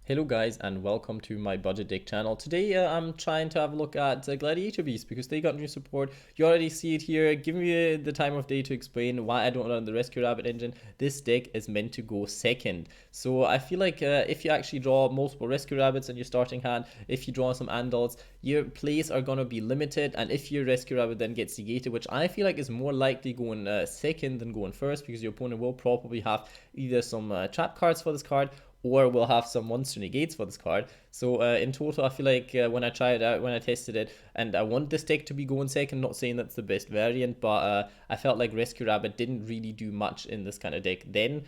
Hello guys and welcome to my budget deck channel. Today I'm trying to have a look at Gladiator Beast because they got new support. You already see it here. Give me the time of day to explain why I don't run the Rescue Rabbit engine. This deck is meant to go second. So I feel like if you actually draw multiple Rescue Rabbits in your starting hand, if you draw some Andals, your plays are going to be limited, and if your Rescue Rabbit then gets negated, which I feel like is more likely going second than going first, because your opponent will probably have either some trap cards for this card, or we'll have some monster negates for this card. So in total, I feel like when I tried it out, when I tested it, and I want this deck to be going second, not saying that's the best variant, but I felt like Rescue Rabbit didn't really do much in this kind of deck. Then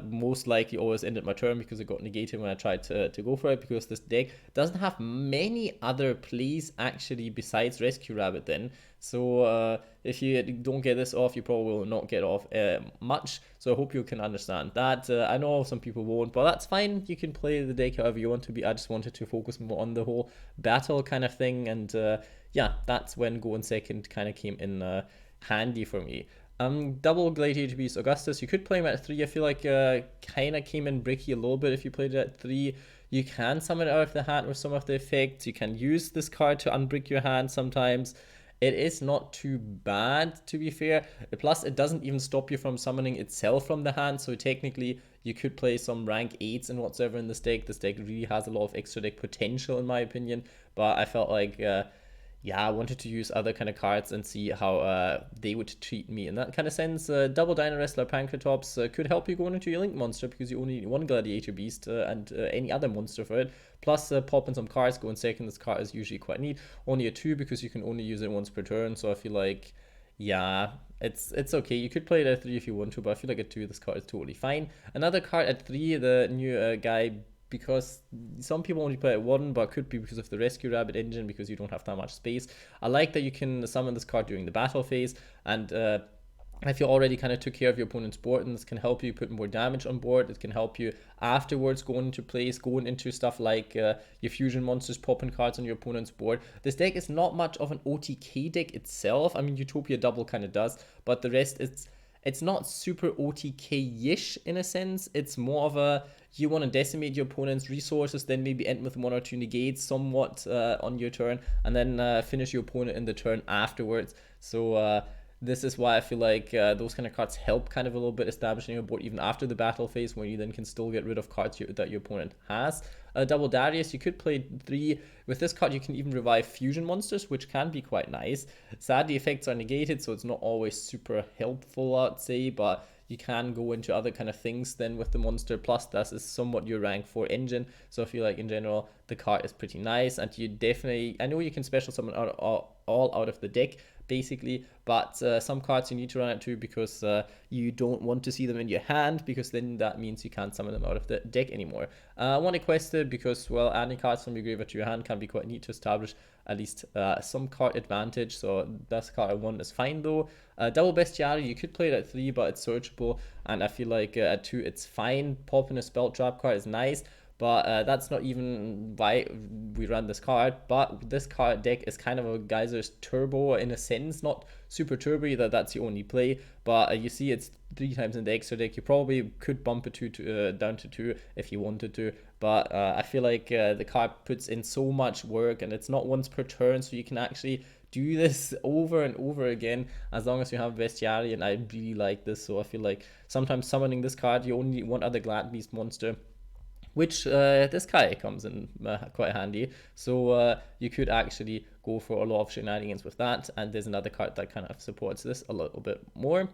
most likely always ended my turn because it got negated when I tried to go for it, because this deck doesn't have many other plays actually besides Rescue Rabbit then. So if you don't get this off, you probably will not get off much. So I hope you can understand that. I know some people won't, but that's fine. You can play the deck however you want to be. I just wanted to focus more on the whole battle kind of thing. And yeah, that's when going second kind of came in handy for me. Double Gladiator Beast Augustus. You could play him at 3. I feel like kind of came in bricky a little bit if you played it at 3. You can summon it out of the hand with some of the effects. You can use this card to unbrick your hand sometimes. It is not too bad, to be fair. Plus, it doesn't even stop you from summoning itself from the hand. So technically, you could play some rank 8s and whatsoever in this deck. This deck really has a lot of extra deck potential, in my opinion. But I felt like yeah, I wanted to use other kind of cards and see how they would treat me in that kind of sense. Double Dino Wrestler Pancratops could help you go into your Link monster, because you only need one Gladiator Beast and any other monster for it. Plus, pop in some cards, go in second. This card is usually quite neat. Only a 2 because you can only use it once per turn. So I feel like, yeah, it's okay. You could play it at 3 if you want to, but I feel like at 2, this card is totally fine. Another card at 3, the new guy, because some people only play at 1, but it could be because of the Rescue Rabbit engine, because you don't have that much space. I like that you can summon this card during the battle phase, and if you already kind of took care of your opponent's board, and this can help you put more damage on board. It can help you afterwards going into place, going into stuff like your fusion monsters, popping cards on your opponent's board. This deck is not much of an OTK deck itself. I mean, Utopia Double kind of does, but the rest, it's not super OTK-ish in a sense. It's more of a, you want to decimate your opponent's resources, then maybe end with 1 or 2 negates somewhat on your turn, and then finish your opponent in the turn afterwards. So this is why I feel like those kind of cards help kind of a little bit establishing your board even after the battle phase, where you then can still get rid of cards that your opponent has. Double Darius, you could play 3. With this card, you can even revive fusion monsters, which can be quite nice. Sadly, effects are negated, so it's not always super helpful, I'd say, but you can go into other kind of things then with the monster. Plus, this is somewhat your rank 4 engine, so I feel like in general the card is pretty nice. And you definitely, I know you can special summon all out of the deck basically, but some cards you need to run it too, because you don't want to see them in your hand, because then that means you can't summon them out of the deck anymore. I want to quest it because, well, adding cards from your graveyard to your hand can be quite neat to establish at least some card advantage. So that's card I want is fine though. Double Bestiary, you could play it at 3, but it's searchable, and I feel like at 2 it's fine. Popping a spell trap card is nice, but that's not even why we run this card. But this card deck is kind of a Geyser's turbo in a sense, not super turbo that's the only play, but you see it's 3 times in the extra deck. You probably could bump it down to 2 if you wanted to, but I feel like the card puts in so much work, and it's not once per turn, so you can actually do this over and over again as long as you have Bestiary, and I really like this. So I feel like sometimes summoning this card, you only need one other Glad Beast monster, which this guy comes in quite handy. So you could actually go for a lot of shenanigans with that. And there's another card that kind of supports this a little bit more.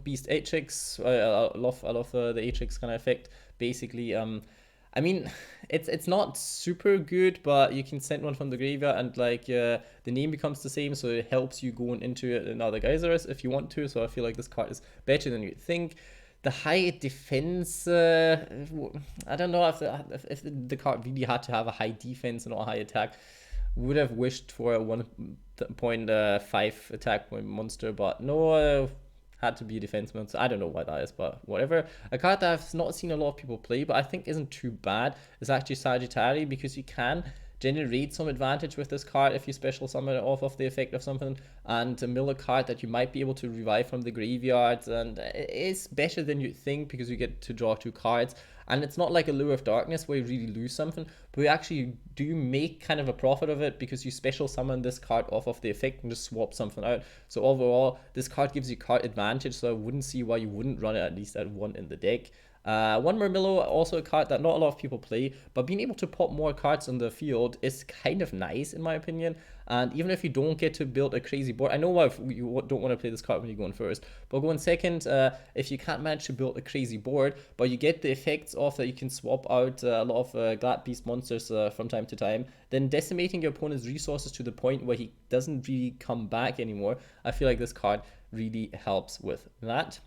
Beast Atrix, I love the Atrix kind of effect. Basically, I mean, it's not super good, but you can send one from the graveyard, and like the name becomes the same, so it helps you going into another Geysers if you want to. So I feel like this card is better than you think. The high defense, I don't know if the card really had to have a high defense and not a high attack. Would have wished for a 1.5 attack point monster, but no, had to be a defense monster. I don't know why that is, but whatever. A card that I've not seen a lot of people play, but I think isn't too bad, is actually Sagittari, because you can generate some advantage with this card if you special summon it off of the effect of something, and mill a card that you might be able to revive from the graveyard, and it is better than you think because you get to draw 2 cards. And it's not like a Lure of Darkness where you really lose something, but you actually do make kind of a profit of it because you special summon this card off of the effect and just swap something out. So overall, this card gives you card advantage, so I wouldn't see why you wouldn't run it at least at 1 in the deck. One Murmillo, also a card that not a lot of people play, but being able to pop more cards on the field is kind of nice in my opinion. And even if you don't get to build a crazy board, I know why you don't want to play this card when you go in first, but go in second if you can't manage to build a crazy board, but you get the effects of that you can swap out a lot of Glad Beast monsters from time to time, then decimating your opponent's resources to the point where he doesn't really come back anymore. I feel like this card really helps with that.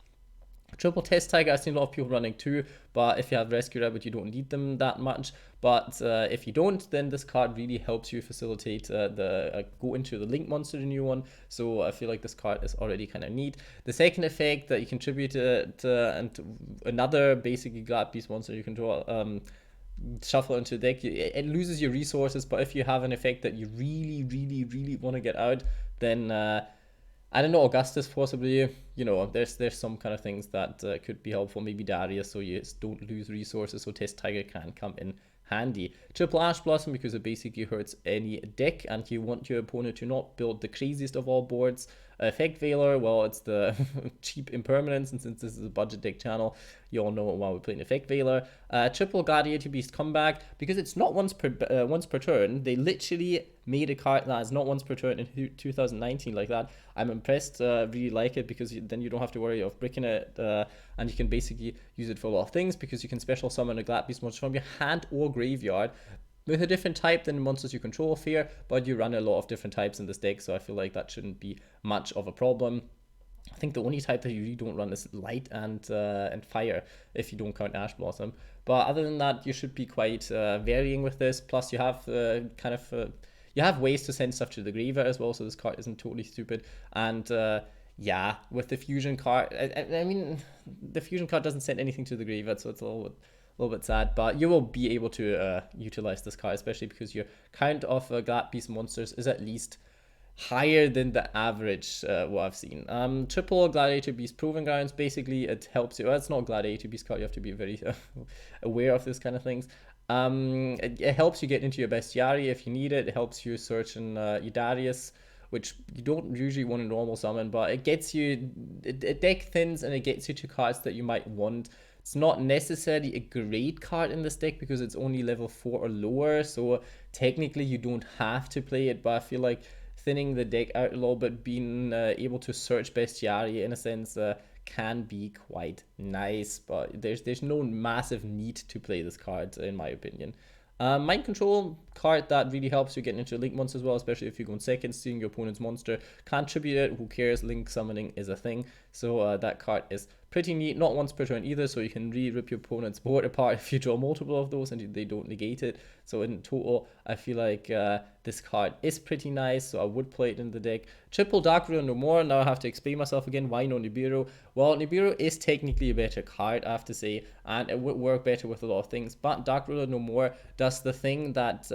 Triple Test Tiger, I've seen a lot of people running too, but if you have Rescue Rabbit, you don't need them that much. But if you don't, then this card really helps you facilitate the go into the Link monster, the new one. So I feel like this card is already kind of neat. The second effect that you contribute to and another basically Glad Beast monster you control, shuffle into the deck, it loses your resources, but if you have an effect that you really want to get out, then I don't know, Augustus possibly, you know, there's some kind of things that could be helpful, maybe Darius, so you don't lose resources, so Test Tiger can come in handy. Triple Ash Blossom because it basically hurts any deck and you want your opponent to not build the craziest of all boards. Effect Veiler, well, it's the cheap impermanence, and since this is a budget deck channel, you all know why we're playing Effect Veiler. Triple Gladiator Beast Comeback, because it's not once per turn. They literally made a card that is not once per turn in 2019 like that. I'm impressed, really like it, because then you don't have to worry of bricking it, and you can basically use it for a lot of things, because you can special summon a Glad Beast monster from your hand or graveyard with a different type than the monsters you control fear, but you run a lot of different types in this deck, so I feel like that shouldn't be much of a problem. I think the only type that you really don't run is light and fire, if you don't count Ash Blossom. But other than that, you should be quite varying with this. Plus, you have you have ways to send stuff to the graveyard as well, so this card isn't totally stupid. And yeah, with the fusion card, I mean, the fusion card doesn't send anything to the graveyard, so it's a little bit sad, but you will be able to utilize this card, especially because your count of Glad Beast monsters is at least higher than the average what I've seen. Triple Gladiator Beast Proving Grounds, basically it helps you. Well, it's not Gladiator Beast card, you have to be very aware of this kind of things. It helps you get into your Bestiary if you need it. It helps you search in Darius, which you don't usually want to normal summon, but it gets you, it deck thins and it gets you to cards that you might want. It's not necessarily a great card in this deck because it's only level 4 or lower, so technically you don't have to play it, but I feel like thinning the deck out a little bit, being able to search Bestiary in a sense can be quite nice, but there's no massive need to play this card in my opinion. Mind Control card that really helps you get into Link monsters as well, especially if you go in second, seeing your opponent's monster, can't tribute it, who cares, Link summoning is a thing, so that card is pretty neat, not once per turn either, so you can really rip your opponent's board apart if you draw multiple of those and they don't negate it. So in total, I feel like this card is pretty nice, so I would play it in the deck. Triple Dark Ruler No More, now I have to explain myself again, why no Nibiru? Well, Nibiru is technically a better card, I have to say, and it would work better with a lot of things, but Dark Ruler No More does the thing that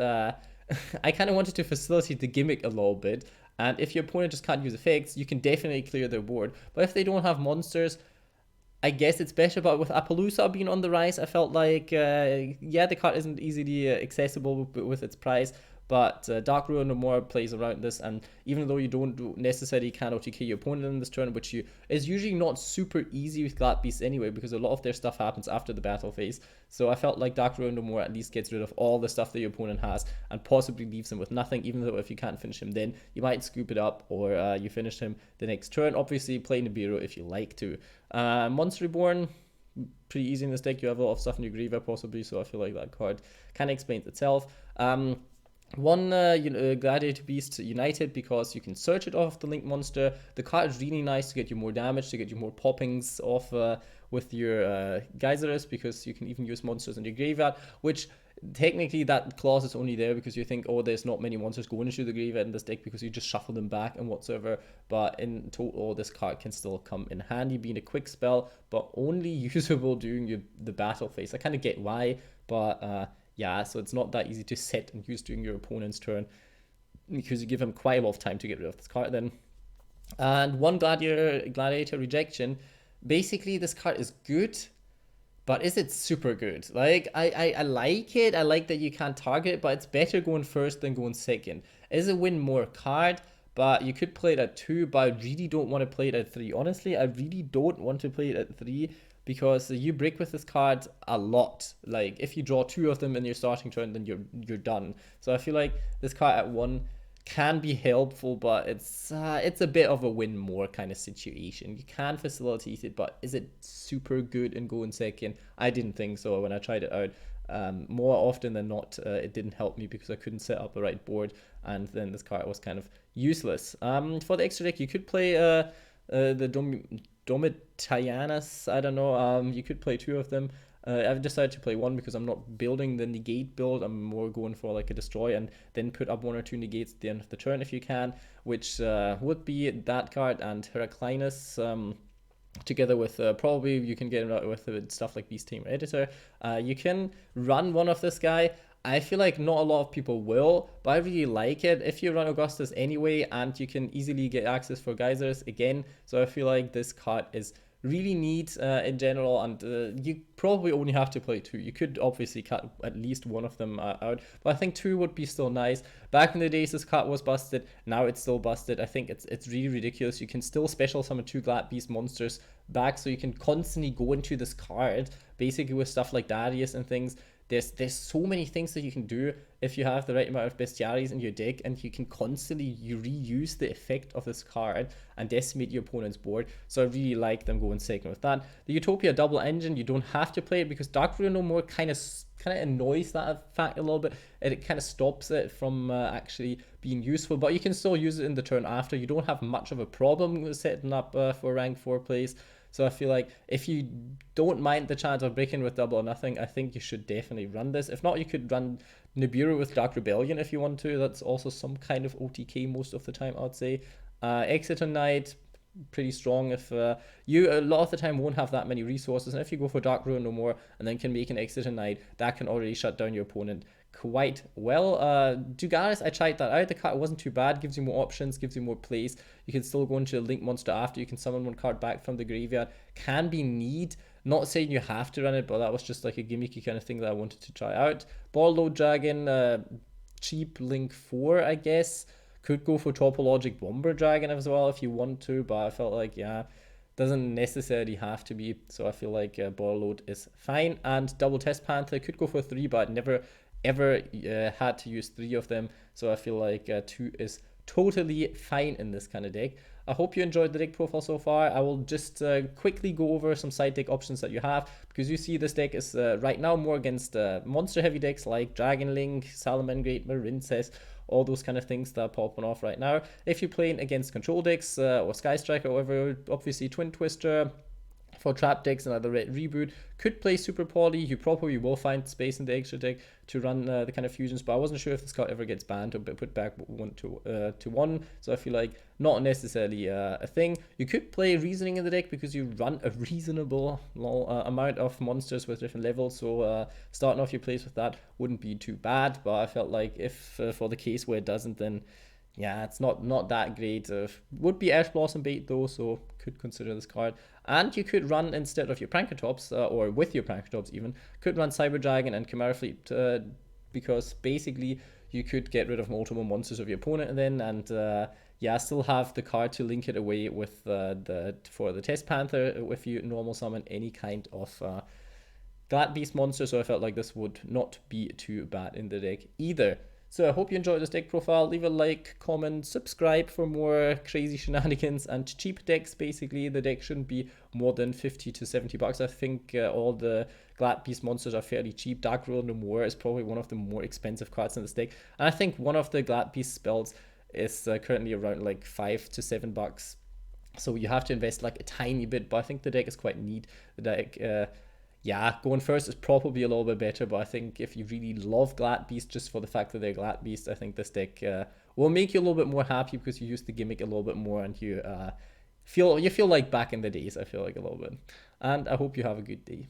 I kind of wanted to facilitate the gimmick a little bit, and if your opponent just can't use effects, you can definitely clear their board, but if they don't have monsters, I guess it's better. But with Appaloosa being on the rise, I felt like, yeah, the card isn't easily accessible with its price, but Dark Ruler No More plays around this, and even though you don't necessarily can OTK your opponent in this turn, which is usually not super easy with Glad Beasts anyway, because a lot of their stuff happens after the battle phase, so I felt like Dark Ruler No More at least gets rid of all the stuff that your opponent has, and possibly leaves him with nothing, even though if you can't finish him then, you might scoop it up, or you finish him the next turn. Obviously, play Nibiru if you like to. Monster Reborn, pretty easy in this deck. You have a lot of stuff in your graveyard possibly, so I feel like that card kind of explains itself. One Gladiator Beast United, because you can search it off the Link monster. The card is really nice to get you more damage, to get you more poppings off with your Geyserus, because you can even use monsters in your graveyard, which technically that clause is only there because you think, oh, there's not many monsters going into the graveyard in this deck because you just shuffle them back and whatsoever, but in total this card can still come in handy, being a quick spell, but only usable during the battle phase. I kind of get why, but yeah, so it's not that easy to set and use during your opponent's turn, because you give him quite a lot of time to get rid of this card then. And one Gladiator Rejection. Basically, this card is good, But is it super good? Like, I like it. I like that you can't target it, but it's better going first than going second. Is a win more card, but you could play it at 2, but I really don't want to play it at 3. Honestly, I really don't want to play it at 3 because you break with this card a lot. Like, if you draw 2 of them in your starting turn, then you're done. So I feel like this card at 1 can be helpful, but it's a bit of a win more kind of situation. You can facilitate it, but is it super good in going second? I didn't think so when I tried it out. More often than not, it didn't help me because I couldn't set up the right board, and then this card was kind of useless. For the extra deck, you could play the Domitianus. I don't know. You could play 2 of them. I've decided to play 1 because I'm not building the negate build. I'm more going for like a destroy and then put up 1 or 2 negates at the end of the turn if you can, which would be that card and Heraclinus. Together with probably you can get it with stuff like Beast Tamer Editor. You can run one of this guy. I feel like not a lot of people will, but I really like it. If you run Augustus anyway, and you can easily get access for geysers again, so I feel like this card is really neat in general, and you probably only have to play 2. You could obviously cut at least one of them out, but I think 2 would be still nice. Back in the days, this card was busted. Now it's still busted. I think it's really ridiculous. You can still special summon 2 Glad Beast monsters back, so you can constantly go into this card, basically with stuff like Darius and things. There's so many things that you can do if you have the right amount of bestiaries in your deck, and you can constantly reuse the effect of this card and decimate your opponent's board. So I really like them going second with that. The Utopia double engine, you don't have to play it because Dark Ruler no more kind of annoys that fact a little bit, and it kind of stops it from actually being useful, but you can still use it in the turn after. You don't have much of a problem with setting up for rank 4 plays. So I feel like if you don't mind the chance of breaking with double or nothing, I think you should definitely run this. If not, you could run Nibiru with Dark Rebellion if you want to. That's also some kind of OTK most of the time, I would say. Exeter Knight, pretty strong if you a lot of the time won't have that many resources, and if you go for Dark Ruin no more and then can make an Exeter Knight, that can already shut down your opponent quite well. Dugaris, I tried that out. The card wasn't too bad, gives you more options, gives you more plays. You can still go into a Link monster after, you can summon 1 card back from the graveyard. Can be neat. Not saying you have to run it, but that was just like a gimmicky kind of thing that I wanted to try out. Ball Load Dragon, cheap Link 4, I guess. Could go for Topologic Bomber Dragon as well if you want to, but I felt like, yeah, doesn't necessarily have to be. So I feel like Ball Load is fine. And Double Test Panther could go for 3, but I'd never ever had to use 3 of them. So I feel like 2 is totally fine in this kind of deck. I hope you enjoyed the deck profile so far. I will just quickly go over some side deck options that you have, because you see this deck is right now more against monster heavy decks like Dragon Link, Salamangreat, Marincess, all those kind of things that are popping off right now. If you're playing against control decks or Sky Striker or whatever, obviously Twin Twister for trap decks and other reboot could play Super Poly. You probably will find space in the extra deck to run the kind of fusions, but I wasn't sure if this card ever gets banned or put back 1 to 1, so I feel like not necessarily a thing. You could play Reasoning in the deck because you run a reasonable amount of monsters with different levels, so starting off your plays with that wouldn't be too bad, but I felt like if for the case where it doesn't, then yeah, it's not that great. Would be Ash Blossom bait though, so could consider this card. And you could run, instead of your Prankertops, or with your Prankertops even, could run Cyber Dragon and Chimera Fleet, because basically you could get rid of multiple monsters of your opponent then, and yeah, still have the card to link it away with for the Test Panther if you normal summon any kind of Glad Beast monster, so I felt like this would not be too bad in the deck either. So I hope you enjoyed this deck profile. Leave a like, comment, subscribe for more crazy shenanigans and cheap decks. Basically, the deck shouldn't be more than 50 to 70 bucks. I think all the Glad Beast monsters are fairly cheap. Dark Ruler No More is probably one of the more expensive cards in this deck. And I think one of the Glad Beast spells is currently around like 5 to 7 bucks. So you have to invest like a tiny bit, but I think the deck is quite neat. The deck yeah, going first is probably a little bit better, but I think if you really love Glad Beast just for the fact that they're Glad Beast, I think this deck will make you a little bit more happy because you use the gimmick a little bit more, and you feel like back in the days, I feel like a little bit. And I hope you have a good day.